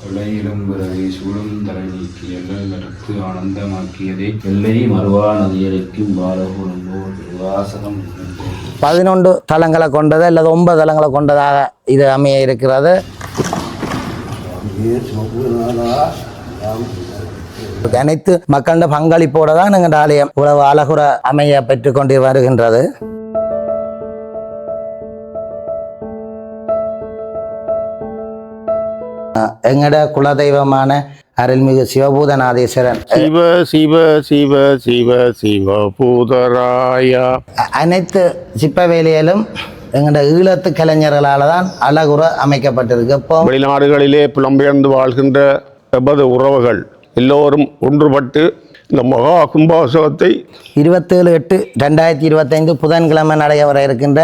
கொலையிலும் பிறவை சூழும் தலை நீக்கி எல்லை நடத்து ஆனந்தமாக்கியதை எல்லை மறுவா நதியரைக்கும் பாலகுலம்போர் திருவாசகம் 11 தலங்களை கொண்டது அல்லது 9 தலங்களை கொண்டதாக இது அமைய இருக்கிறது. அனைத்து மக்களின் பங்களிப்போடு தான் எங்கள் ஆலயம் உழவு அழகுற அமைய பெற்று கொண்டு வருகின்றது. எங்கட குலதெய்வமான அருள்மிகு சிவபூதநாதேஸ்வரன் சிவ சிவ சிவ சிவ சிவபூதராயா அனைத்து சிற்ப வேலையிலும் எங்களோட ஈழத்து கலைஞர்களால் தான் அழகுற அமைக்கப்பட்டிருக்கு. இப்போ வெளிநாடுகளிலே புலம்பெயர்ந்து வாழ்கின்ற எமது உறவுகள் எல்லோரும் ஒன்றுபட்டு இந்த மகா கும்பாசகத்தை 27/8/2025 புதன்கிழமை நடைபெற இருக்கின்ற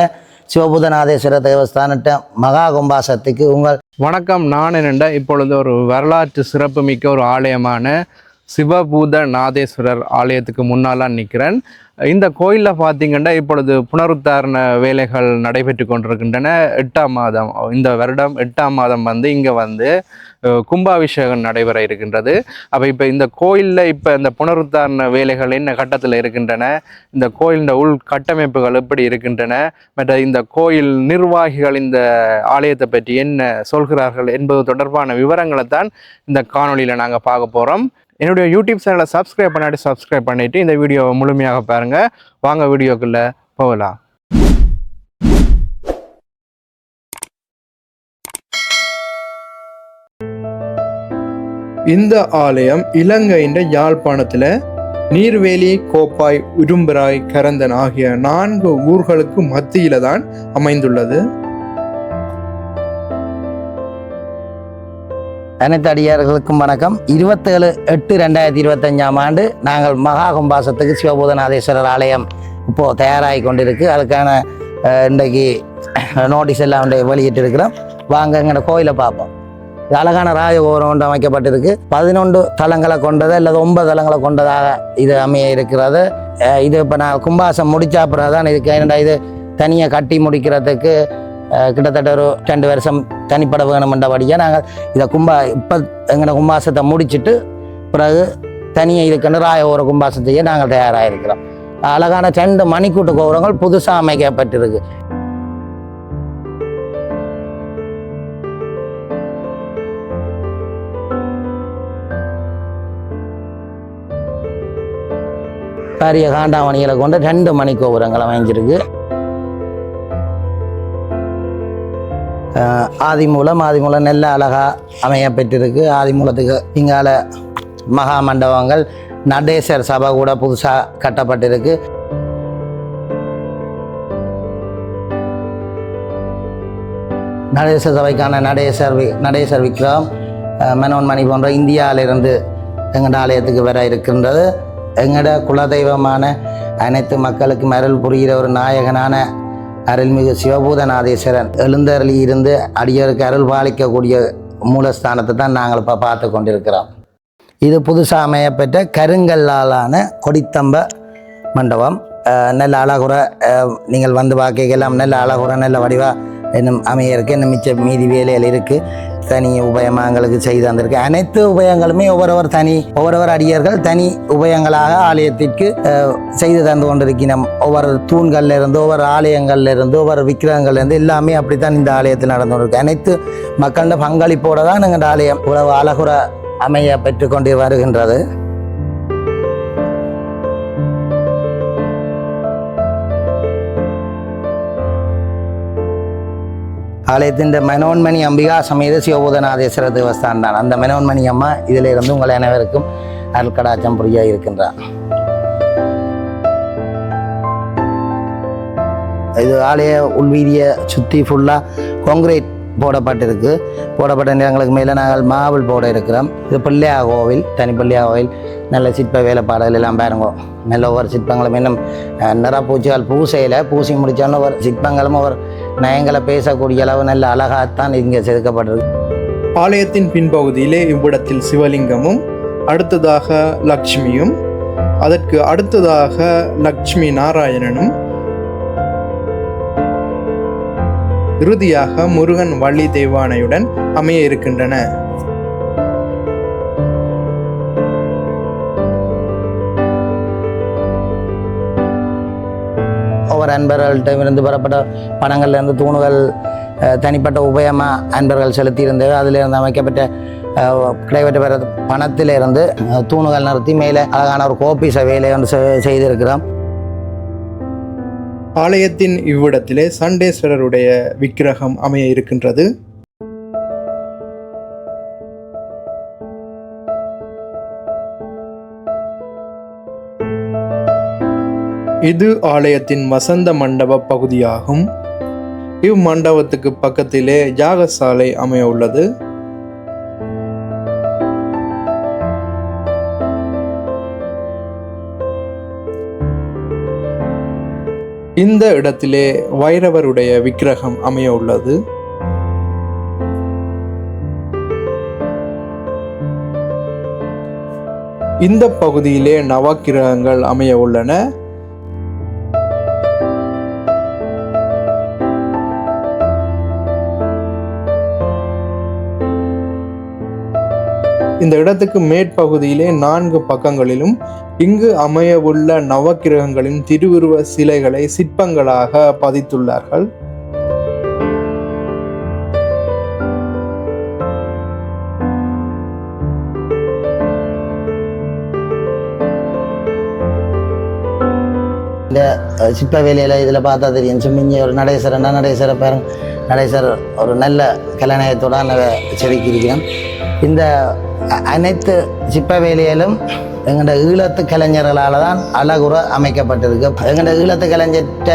சிவபூதநாதேஸ்வர தேவஸ்தானத்த மகா கும்பாசத்துக்கு உங்கள் வணக்கம். நான் என்னென்ன இப்பொழுது ஒரு வரலாற்று சிறப்புமிக்க ஒரு ஆலயமான சிவபூதநாதேஸ்வரர் ஆலயத்துக்கு முன்னாலாம் நிற்கிறேன். இந்த கோயிலில் பார்த்தீங்கன்னா இப்பொழுது புனருத்தாரண வேலைகள் நடைபெற்று கொண்டிருக்கின்றன. 8ஆம் மாதம், இந்த வருடம் 8ஆம் மாதம் இங்கே கும்பாபிஷேகம் நடைபெற இருக்கின்றது. அப்போ இப்போ இந்த கோயிலில் இப்போ இந்த புனருத்தாரண வேலைகள் என்ன கட்டத்தில் இருக்கின்றன, இந்த கோயிலின் உள் கட்டமைப்புகள் எப்படி இருக்கின்றன, மற்ற இந்த கோயில் நிர்வாகிகள் இந்த ஆலயத்தை பற்றி என்ன சொல்கிறார்கள் என்பது தொடர்பான விவரங்களை தான் இந்த காணொலியில் நாங்கள் பார்க்க போகிறோம். என்னுடைய யூடியூப் சேனலை சப்ஸ்கிரைப் பண்ணிவிட்டு இந்த வீடியோவை முழுமையாக பாருங்கள். வாங்க வீடியோக்குள்ளே போகலாம். இந்த ஆலயம் இலங்கையின் யாழ்ப்பாணத்தில் நீர்வேலி, கோப்பாய், உரும்பராய், கரந்தன் ஆகிய 4 ஊர்களுக்கு மத்தியில தான் அமைந்துள்ளது. அனைத்து அடியார்களுக்கும் வணக்கம். 27/8/2025 ஆண்டு நாங்கள் மகா கும்பாசத்துக்கு சிவபூதநாதேஸ்வரர் ஆலயம் இப்போது தயாராகி கொண்டிருக்கு. அதுக்கான இன்றைக்கு நோட்டீஸ் எல்லாம் வெளியிட்டு இருக்கிறோம். வாங்க எங்களோட கோயிலை பார்ப்போம். இது அழகான ராஜகோபுரம் ஒன்று அமைக்கப்பட்டிருக்கு. 11 தலங்களை கொண்டது அல்லது 9 தலங்களை கொண்டதாக இது அமைய இருக்கிறது. இது இப்போ நான் கும்பாசம் முடிச்ச அப்புறம் தான் இதுக்கு என்னடா இது தனியாக கட்டி முடிக்கிறதுக்கு கிட்டத்தட்ட ஒரு 2 வருஷம் தனிப்பட வேணுமென்றபடியாக நாங்கள் இதை இப்போ எங்களோட கும்பாசத்தை முடிச்சுட்டு பிறகு தனியாக இதுக்குன்னு ராயகோபுர கும்பாசத்தையே நாங்கள் தயாராக இருக்கிறோம். அழகான 2 மணிக்கூட்டு கோபுரங்கள் புதுசாக அமைக்கப்பட்டிருக்கு. பாரிய காண்டாமணிகளை கொண்டு 2 மணி கோபுரங்கள் அமைஞ்சிருக்கு. ஆதிமூலம் நல்ல அழகாக அமைய பெற்றிருக்கு. ஆதிமூலத்துக்கு இங்கால மகா மண்டபங்கள், நடேசர் சபை கூட புதுசாக கட்டப்பட்டிருக்கு. நடேசர் சபைக்கான நடேசர் விக்ரம், மனோன்மணி போன்ற இந்தியாவிலிருந்து எங்களோட ஆலயத்துக்கு வர இருக்கின்றது. எங்களோட குலதெய்வமான அனைத்து மக்களுக்கும் அருள் புரிகிற ஒரு நாயகனான அருள்மிகு சிவபூதநாதேஸ்வரன் எழுந்தருளி இருந்து அடியருக்கு அருள் பாலிக்கக்கூடிய மூலஸ்தானத்தை தான் நாங்கள் இப்போ பார்த்து கொண்டிருக்கிறோம். இது புதுசாக அமையப்பெற்ற கருங்கல்லாலான கொடித்தம்ப மண்டபம். நல்ல அழகுற நீங்கள் வந்து பார்க்கலாம். நல்ல அழகுற நல்ல வடிவாக இன்னும் அமைய இருக்குது. இன்னும் மிச்ச மீதி வேலைகள் இருக்குது. தனி உபயமாக எங்களுக்கு செய்து தந்திருக்கு. அனைத்து உபயங்களுமே ஒவ்வொருவர் அடியர்கள் தனி உபயங்களாக ஆலயத்திற்கு செய்து தந்து கொண்டிருக்கிறோம். ஒவ்வொரு தூண்கள்ல இருந்து, ஒவ்வொரு ஆலயங்கள்ல இருந்து, ஒவ்வொரு விக்கிரகங்கள்ல இருந்து எல்லாமே அப்படித்தான் இந்த ஆலயத்தில் நடந்து கொண்டிருக்கு. அனைத்து மக்களோட பங்களிப்போடு தான் எங்கள் ஆலயம் உழவு அழகுற அமைய பெற்றுக்கொண்டு வருகின்றது. ஆலயத்தின் மனோன்மணி அம்பிகா சமேத சிவபூதநாதேஸ்வர தேவஸ்தானம் தான். அந்த மனோன்மணி அம்மா இதில் இருந்து உங்கள் அனைவருக்கும் அருள்கடாச்சம் புரியாக இருக்கின்றார். இது ஆலய உள்வீதியை சுற்றி ஃபுல்லாக கான்கிரீட் போடப்பட்ட நிலங்களுக்கு மேலே நாங்கள் மாவல் போட இருக்கிறோம். இது பிள்ளையார் கோவில், தனி பிள்ளையார் கோவில். நல்ல சிற்ப வேலைப்பாடுகள் எல்லாம் பாருங்க. நல்ல ஒவ்வொரு சிற்பங்களும் இன்னும் நிறப்பூச்சிகள் பூசி முடித்தாலும் ஒவ்வொரு சிற்பங்களும் ஒவ்வொரு நயங்களை பேசக்கூடிய அளவு நல்ல அழகாகத்தான் இங்கே செதுக்கப்பட்டிருக்கு. ஆலயத்தின் பின்பகுதியிலே இவ்விடத்தில் சிவலிங்கமும், அடுத்ததாக லக்ஷ்மியும், அதற்கு அடுத்ததாக லக்ஷ்மி நாராயணனும், இறுதியாக முருகன் வள்ளி தெய்வானையுடன் அமைய இருக்கின்றன. அன்பர்கள்ட்ட இருந்து பெறப்பட்ட பணங்கள்லேருந்து தூணுகள் தனிப்பட்ட உபயமாக அன்பர்கள் செலுத்தியிருந்தது. அதிலிருந்து அமைக்கப்பட்ட கிடைக்கப்பட்ட பணத்திலிருந்து தூணுகள் நிறுத்தி மேலே அழகான ஒரு கோப்பி சபையிலே வந்து செய்திருக்கிறோம். ஆலயத்தின் இவ்விடத்திலே சண்டேஸ்வரருடைய விக்கிரகம் அமைய இருக்கின்றது. இது ஆலயத்தின் வசந்த மண்டப பகுதியாகும். இம்மண்டபத்துக்கு பக்கத்திலே யாகசாலை அமைய உள்ளது. இந்த இடத்திலே வைரவருடைய விக்கிரகம் அமைய உள்ளது. இந்த பகுதியிலே நவக்கிரகங்கள் அமைய உள்ளன. இந்த இடத்துக்கு மேற்பகுதியிலே 4 பக்கங்களிலும் இங்கு அமையவுள்ள நவக்கிரகங்களின் திருவுருவ சிலைகளை சிற்பங்களாக பதித்துள்ளார்கள். இந்த சிற்ப வேலையில் இதில் பார்த்தா தெரியும். சும்மிஞ்சி ஒரு நடேசரை பாருங்க. நடேசர் ஒரு நல்ல கலைநயத்தோடு செதுக்கியிருக்கிறோம். இந்த அனைத்து சிற்ப வேலையிலும் எங்களோட ஈழத்து கலைஞர்களால் தான் அழகுற அமைக்கப்பட்டிருக்கு. எங்களோட ஈழத்து கலைஞர்கிட்ட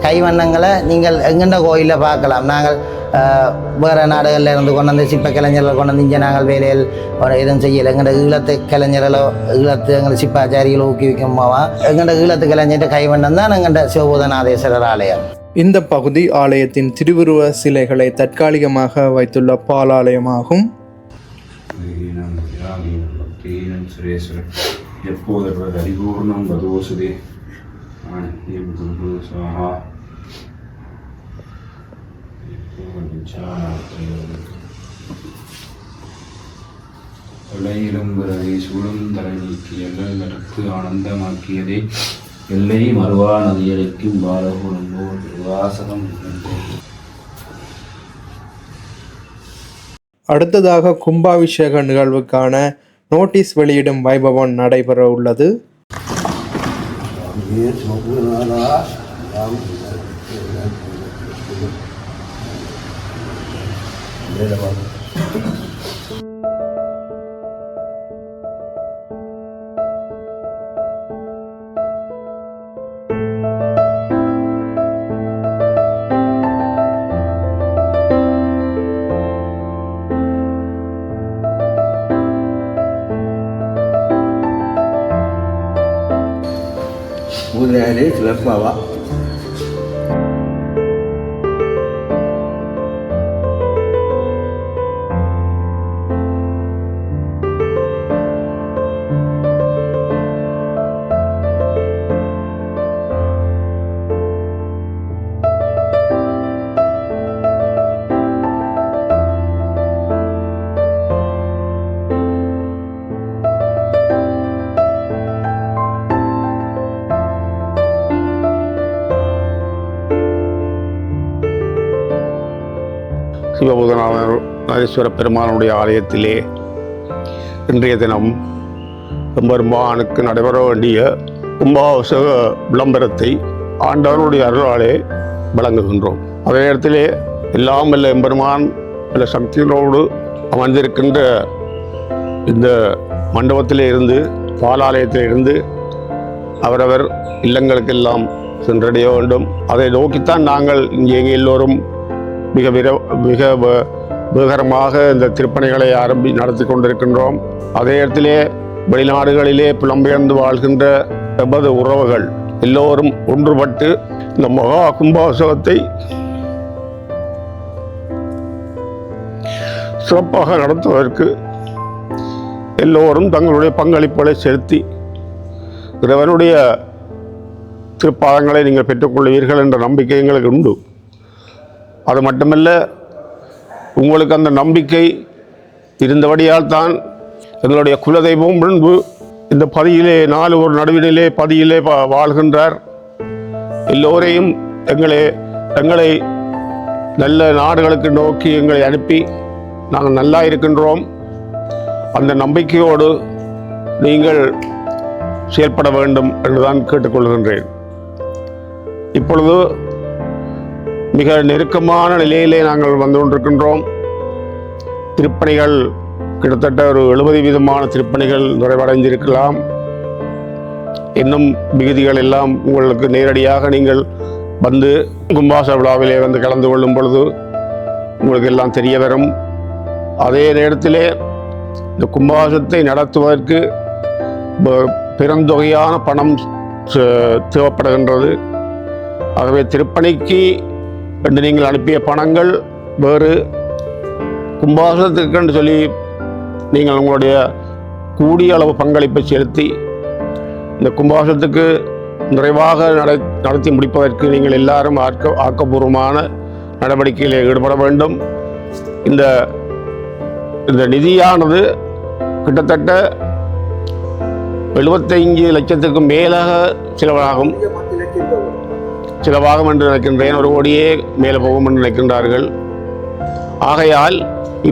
கைவண்ணங்களை நீங்கள் எங்கெண்ட கோயிலில் பார்க்கலாம். நாங்கள் வேறு நாடுகளில் இருந்து கொண்டு வந்து சிற்ப கலைஞர்களை கொண்டு வந்து இங்கே நாங்கள் வேலையில் எதுவும் செய்யலை. எங்களோட ஈழத்து கலைஞர்களோ எங்களோட சிப்பாச்சாரிகளோ ஊக்குவிக்கும் போவான். எங்களோட ஈழத்து கலைஞர்கிட்ட கைவண்ணம் தான் எங்களோட சிவபூதநாதேஸ்வரர் ஆலயம். இந்த பகுதி ஆலயத்தின் திருவுருவ சிலைகளை தற்காலிகமாக வைத்துள்ள பாலாலயமாகும். சுரேஸ்வரன் எப்போதர்வது அறிபூர்ணம் வதோசுதே ஆனந்தியம் குரு சுவாஹா. தொலையிலும் பிறவை சூழும் தலை நீக்கி எல்லை நடத்து ஆனந்தமாக்கியதே எல்லை மறுவா நதியடைக்கும் பாலகுணம்போ திருவாசகம். அடுத்ததாக கும்பாபிஷேக நிகழ்வுக்கான நோட்டீஸ் வெளியிடும் வைபவம் நடைபெற உள்ளது. பூஜையாலே சிறப்பாவா சிவபூதநாதேஸ்வர பெருமானுடைய ஆலயத்திலே இன்றைய தினம் எம்பெருமானுக்கு நடைபெற வேண்டிய கும்பாபிஷேக விளம்பரத்தை ஆண்டவனுடைய அருளாலே வழங்குகின்றோம். அதே இடத்திலே எல்லாம் வல்ல எம்பெருமான் பல சக்திகளோடு அமர்ந்திருக்கின்ற இந்த மண்டபத்திலே இருந்து பாலாலயத்திலே இருந்து அவரவர் இல்லங்களுக்கெல்லாம் சென்றடைய வேண்டும். அதை நோக்கித்தான் நாங்கள் இங்கே எல்லோரும் மிக வேகரமாக இந்த திருப்பணிகளை நடத்தி கொண்டிருக்கின்றோம். அதே இடத்திலே வெளிநாடுகளிலே புலம்பெயர்ந்து வாழ்கின்ற எமது உறவுகள் எல்லோரும் ஒன்றுபட்டு இந்த மகா கும்பாபிஷேகத்தை சிறப்பாக நடத்துவதற்கு எல்லோரும் தங்களுடைய பங்களிப்புகளை செலுத்தி இறைவனுடைய திருப்பாதங்களை நீங்கள் பெற்றுக்கொள்வீர்கள் என்ற நம்பிக்கை எங்களுக்கு உண்டு. அது மட்டுமல்ல, உங்களுக்கு அந்த நம்பிக்கை இருந்தபடியால் தான் எங்களுடைய குலதெய்வம் முன்பு இந்த பதியிலே 4 ஒரு நடுவினிலே பதியிலே வாழ்கின்றார். எல்லோரையும் எங்களை நல்ல நாடுகளுக்கு நோக்கி எங்களை அனுப்பி நாங்கள் நல்லா இருக்கின்றோம். அந்த நம்பிக்கையோடு நீங்கள் செயல்பட வேண்டும் என்றுதான் கேட்டுக்கொள்கின்றேன். இப்பொழுது மிக நெருக்கமான நிலையிலே நாங்கள் வந்து கொண்டிருக்கின்றோம். திருப்பணிகள் கிட்டத்தட்ட ஒரு 70% திருப்பணிகள் நிறைவடைந்திருக்கலாம். இன்னும் மிகுதிகள் எல்லாம் உங்களுக்கு நேரடியாக நீங்கள் வந்து கும்பாச விழாவிலே வந்து கலந்து கொள்ளும் பொழுது உங்களுக்கு எல்லாம் தெரிய வரும். அதே நேரத்திலே இந்த கும்பாசத்தை நடத்துவதற்கு பெருந்தொகையான பணம் தேவைப்படுகின்றது. ஆகவே திருப்பணிக்கு என்று நீங்கள் அனுப்பிய பணங்கள் வேறு, கும்பாசத்துக்கு என்று சொல்லி நீங்கள் உங்களுடைய கூடிய அளவு பங்களிப்பை செலுத்தி இந்த கும்பாசத்துக்கு நிறைவாக நடத்தி முடிப்பதற்கு நீங்கள் எல்லாரும் ஆக்கப்பூர்வமான நடவடிக்கையில் ஈடுபட வேண்டும். இந்த நிதியானது கிட்டத்தட்ட 75 லட்சத்துக்கும் மேலாக செலவாகும் என்று நினைக்கின்றேன். 1 கோடியே மேலே போகும் என்று நினைக்கின்றார்கள். ஆகையால்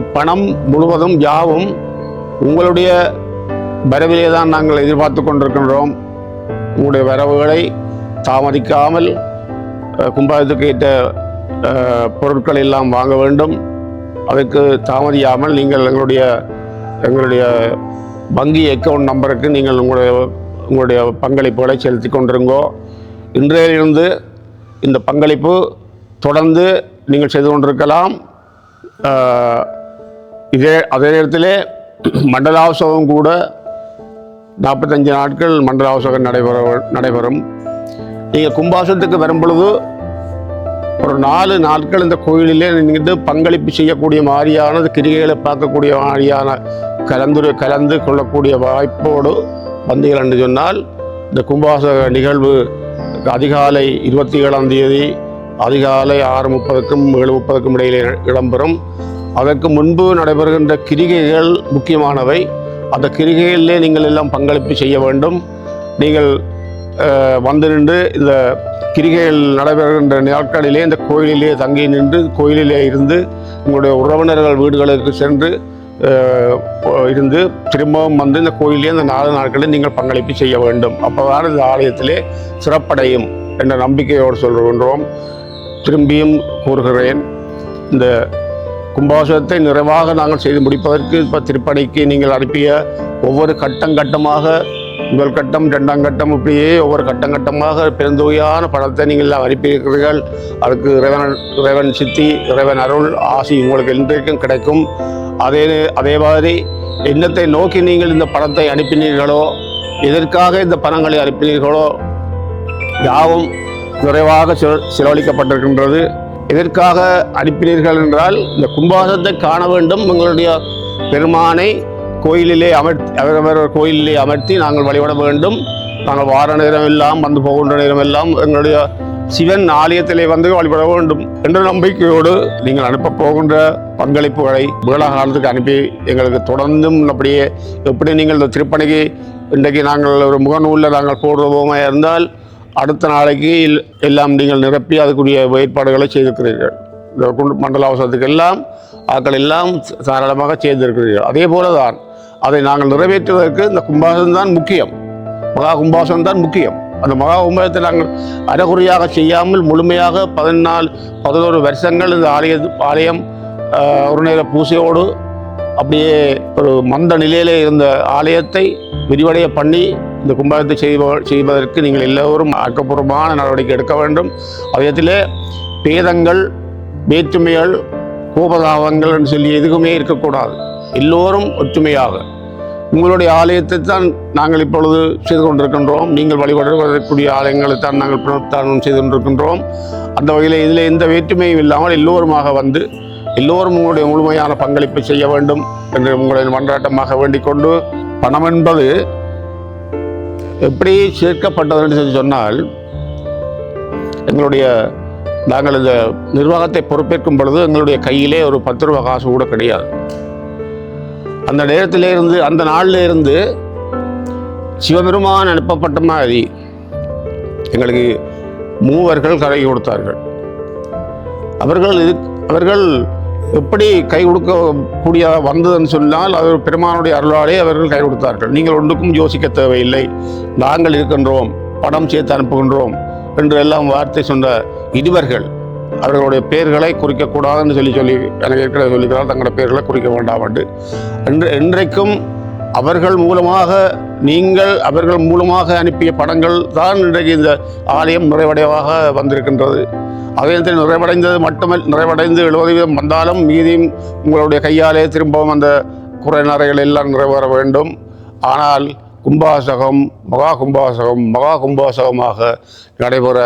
இப்பணம் முழுவதும் யாவும் உங்களுடைய வரவிலே தான் நாங்கள் எதிர்பார்த்து கொண்டிருக்கின்றோம். உங்களுடைய வரவுகளை தாமதிக்காமல் கும்பாசத்துக்கு ஏற்ற பொருட்கள் எல்லாம் வாங்க வேண்டும். அதற்கு தாமதியாமல் நீங்கள் எங்களுடைய வங்கி அக்கௌண்ட் நம்பருக்கு நீங்கள் உங்களுடைய பங்களிப்புகளை செலுத்தி கொண்டிருங்கோ. இன்றையிலிருந்து இந்த பங்களிப்பு தொடர்ந்து நீங்கள் செய்து கொண்டிருக்கலாம். அதே நேரத்திலே மண்டலாவசகம் கூட 45 நாட்கள் மண்டலாவசகம் நடைபெறும். நீங்கள் கும்பாசத்துக்கு வரும் பொழுது ஒரு 4 நாட்கள் இந்த கோயிலிலே நீங்கள் பங்களிப்பு செய்யக்கூடிய மாதிரியான கிரிகைகளை பார்க்கக்கூடிய மாதிரியான கலந்து கொள்ளக்கூடிய வாய்ப்போடு வந்தீர்கள் என்று சொன்னால் இந்த கும்பாசக நிகழ்வு அதிகாலை 27ஆம் தேதி அதிகாலை 6:30க்கும் 7:30க்கும் இடையிலே இடம்பெறும். அதற்கு முன்பு நடைபெறுகின்ற கிரிகைகள் முக்கியமானவை. அந்த கிரிகைகளிலே நீங்கள் எல்லாம் பங்களிப்பு செய்ய வேண்டும். நீங்கள் வந்து நின்று இந்த கிரிகைகள் நடைபெறுகின்ற நாட்களிலே இந்த கோயிலிலே தங்கி நின்று கோயிலிலே இருந்து உங்களுடைய உறவினர்கள் வீடுகளுக்கு சென்று இருந்து திரும்பவும் வந்து இந்த கோயிலே இந்த 4 நாட்களில் நீங்கள் பங்களிப்பு செய்ய வேண்டும். அப்போதான் இந்த ஆலயத்திலே சிறப்படையும் என்ற நம்பிக்கையோடு சொல்கின்றோம். திரும்பியும் கூறுகிறேன், இந்த கும்பாசத்தை நிறைவாக நாங்கள் செய்து முடிப்பதற்கு இப்போ திருப்பணிக்கு நீங்கள் அனுப்பிய ஒவ்வொரு கட்டமாக முதல் கட்டம் 2ஆம் கட்டம் இப்படியே ஒவ்வொரு கட்டமாக பெருந்தொகையான பணத்தை நீங்கள் அனுப்பியிருக்கிறீர்கள். அதுக்கு இறைவன் சித்தி இறைவன் அருள் ஆசி உங்களுக்கு இன்றைக்கும் கிடைக்கும். அதே மாதிரி எண்ணத்தை நோக்கி நீங்கள் இந்த பணத்தை அனுப்பினீர்களோ, எதற்காக இந்த பணங்களை அனுப்பினீர்களோ யாவும் நிறைவாக செலவழிக்கப்பட்டிருக்கின்றது. எதற்காக அனுப்பினீர்கள் என்றால் இந்த கும்பாசத்தை காண வேண்டும். எங்களுடைய பெருமானை கோயிலிலே கோயிலிலே அமர்த்தி நாங்கள் வழிபட வேண்டும். நாங்கள் வார நேரம் எல்லாம் வந்து போகின்ற நேரம் எல்லாம் எங்களுடைய சிவன் ஆலயத்திலே வந்து வழிபட வேண்டும் என்ற நம்பிக்கையோடு நீங்கள் அனுப்ப போகின்ற பங்களிப்புகளை வேளா காலத்துக்கு அனுப்பி எங்களுக்கு தொடர்ந்தும் அப்படியே எப்படி நீங்கள் இந்த திருப்பணிக்கு இன்றைக்கு நாங்கள் ஒரு முகநூலில் நாங்கள் போடுவோமா இருந்தால் அடுத்த நாளைக்கு எல்லாம் நீங்கள் நிரப்பி அதுக்குரிய ஏற்பாடுகளை செய்திருக்கிறீர்கள். இந்த மண்டல அவசரத்துக்கு எல்லாம் ஆக்கள் எல்லாம் தாராளமாக செய்திருக்கிறீர்கள். அதே போல தான் அதை நாங்கள் நிறைவேற்றுவதற்கு இந்த கும்பாசம் தான் முக்கியம், மகா கும்பாசம் தான் முக்கியம். அந்த மகா கும்பாசத்தை நாங்கள் அறகுறையாக செய்யாமல் முழுமையாக 11 வருஷங்கள் இந்த ஆலயம் ஒரு நேர பூசையோடு அப்படியே ஒரு மந்த நிலையிலே இருந்த ஆலயத்தை விரிவடைய பண்ணி இந்த கும்பாசத்தை செய்வதற்கு நீங்கள் எல்லோரும் ஆக்கப்பூர்வமான நடவடிக்கை எடுக்க வேண்டும். அதேத்திலே பேதங்கள் வேற்றுமைகள் கோபதாபங்கள் என்று சொல்லி எதுவுமே இருக்கக்கூடாது. எல்லோரும் ஒற்றுமையாக உங்களுடைய ஆலயத்தை தான் நாங்கள் இப்பொழுது செய்து கொண்டிருக்கின்றோம். நீங்கள் வழிபடுவதற்குரிய ஆலயங்களை தான் நாங்கள் புனருத்தாரணம் செய்து கொண்டிருக்கின்றோம். அந்த வகையில் இதில் எந்த வேற்றுமையும் இல்லாமல் எல்லோருமாக வந்து எல்லோரும் உங்களுடைய முழுமையான பங்களிப்பை செய்ய வேண்டும் என்று உங்களை மன்றாட்டமாக வேண்டிக் கொண்டு, பணம் என்பது எப்படி சேர்க்கப்பட்டது என்று சொன்னால், நாங்கள் இந்த நிர்வாகத்தை பொறுப்பேற்கும் பொழுது எங்களுடைய கையிலே ஒரு 10 ரூபா காசு கூட கிடையாது. அந்த நேரத்திலே இருந்து அந்த நாளில் இருந்து சிவபெருமான் அனுப்பப்பட்ட மாதிரி எங்களுக்கு மூவர்கள் கை கொடுத்தார்கள். அவர்கள் எப்படி கை கொடுக்கக்கூடிய வந்ததுன்னு சொன்னால் அது பெருமானுடைய அருளாலே அவர்கள் கை கொடுத்தார்கள். நீங்கள் ஒன்றுக்கும் யோசிக்க தேவையில்லை, நாங்கள் இருக்கின்றோம், பணம் சேர்த்து அனுப்புகின்றோம் என்று எல்லாம் வார்த்தை சொன்ன இருவர்கள் அவர்களுடைய பெயர்களை குறிக்கக்கூடாதுன்னு சொல்லி எனக்கு ஏற்கனவே சொல்லிக்கிறார், தங்களோட பெயர்களை குறிக்க வேண்டாம் என்று. இன்றைக்கும் அவர்கள் மூலமாக அனுப்பிய படங்கள் தான் இன்றைக்கு இந்த ஆலயம் நிறைவடைவாக வந்திருக்கின்றது. அதே நிறைவடைந்து 70% வந்தாலும் மீதியும் உங்களுடைய கையாலே திரும்பவும் அந்த குறை நிறைகள் எல்லாம் நிறைவேற வேண்டும். ஆனால் கும்பாசகம் மகா கும்பாசகமாக நடைபெற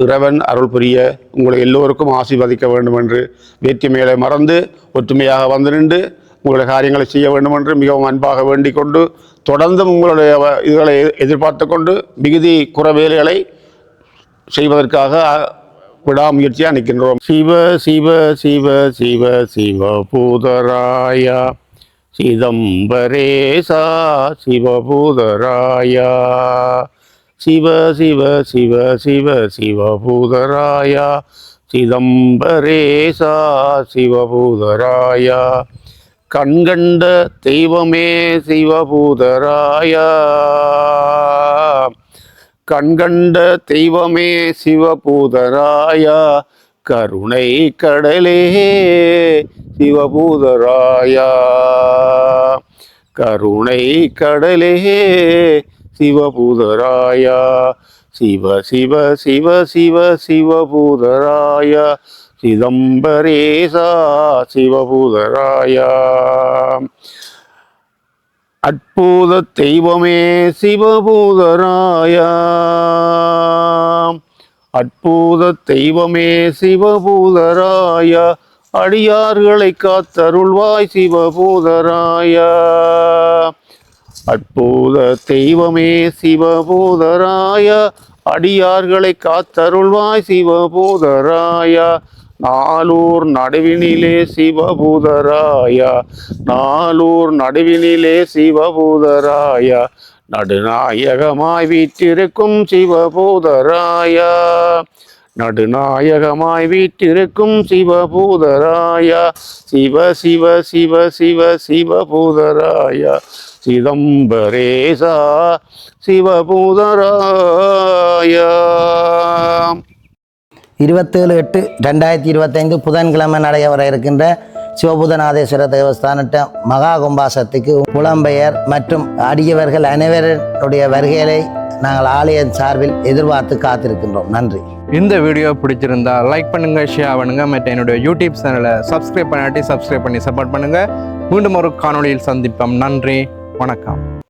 இறைவன் அருள் புரிய உங்களை எல்லோருக்கும் ஆசீர்வதிக்க வேண்டும் என்று வேற்றுமைகளை மறந்து ஒற்றுமையாக வந்து நின்று உங்களுடைய காரியங்களை செய்ய வேண்டும் என்று மிகவும் அன்பாக வேண்டிக் கொண்டு தொடர்ந்தும் உங்களுடைய இதுகளை எதிர்பார்த்து கொண்டு மிகுதி குறவேலைகளை செய்வதற்காக விடாமுயற்சியாக நிற்கின்றோம். சிவ சிவ சிவ சிவ சிவ பூதராயா சிதம்பரேசா சிவபூதராயா சிவ சிவ சிவ சிவ சிவபூதராயா சிதம்பரேசா சிவபூதராயா கண்கண்ட தெய்வமே சிவபூதராயா கண்கண்ட தெய்வமே சிவபூதராயா கருணை கடலே சிவபூதராயா கருணை கடலே சிவபூதராயா சிவ சிவ சிவ சிவ சிவபூதராயா சிதம்பரேசா சிவபூதராயா அற்புத தெய்வமே சிவபூதராயா அற்புத தெய்வமே சிவபூதராயா அடியார்களை காத்தருள்வாய் சிவபூதராயா அற்புத தெய்வமே சிவபூதராயா அடியார்களை காத்தருள்வாய் சிவபூதராயா நாலூர் நடுவினிலே சிவபூதராயா நாலூர் நடுவினிலே சிவபூதராயா நடுநாயகமாய் வீற்றிருக்கும் சிவபூதராயா நடுநாயகமாய் வீற்றிருக்கும் சிவபூதராயா சிவ சிவ சிவ சிவ சிவபூதராயா சிதம்பரேசா சிவபூதராயா 27/8/2025 புதன்கிழமை நடைபெற இருக்கின்ற சிவபூதநாதேஸ்வர தேவஸ்தானத்த மகா கும்பாசத்துக்கு புலம்பெயர் மற்றும் அடியவர்கள் அனைவருடைய வருகைகளை நாங்கள் ஆலய சார்பில் எதிர்பார்த்து காத்திருக்கின்றோம். நன்றி. இந்த வீடியோ பிடிச்சிருந்தா லைக் பண்ணுங்க, ஷேர் பண்ணுங்க, மற்ற என்னுடைய யூடியூப் சேனலை சப்ஸ்கிரைப் பண்ணி சப்போர்ட் பண்ணுங்க. மீண்டும் ஒரு காணொளியில் சந்திப்போம். நன்றி, வணக்கம்.